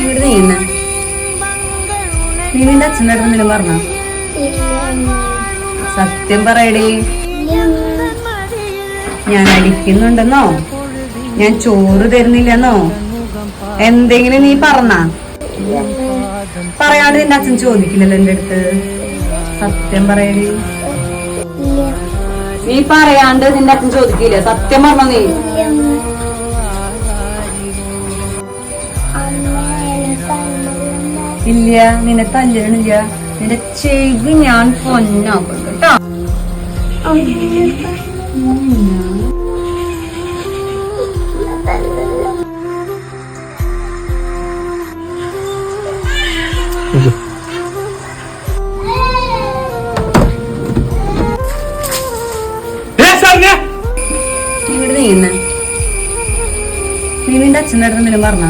ഇവിടെ നീന്ന നീ നിന്റെ അച്ഛൻ്റെ അടുത്ത് എന്തെങ്കിലും പറഞ്ഞ? സത്യം പറയടേ. ഞാൻ അടിക്കുന്നുണ്ടെന്നോ, ഞാൻ ചോറ് തരുന്നില്ലെന്നോ എന്തെങ്കിലും നീ പറഞ്ഞ? പറയാണ്ട് നിന്റെ അച്ഛൻ ചോദിക്കില്ലല്ലോ എന്റെ അടുത്ത്. സത്യം പറയടി. നീ പറയാണ്ട് നിന്റെ അച്ഛൻ ചോദിക്കില്ല. സത്യം പറഞ്ഞോ നീ? ഇല്ല, നിന്നെ തല്ലണില്ല. നിന്റെ ചെവി ഞാൻ പൊന്നാക്കും കേട്ടോ. ഇവിടെ നീന്ന നീ നിന്റെ അച്ഛൻ്റെ അടുത്ത് എന്തെങ്കിലും പറഞ്ഞ?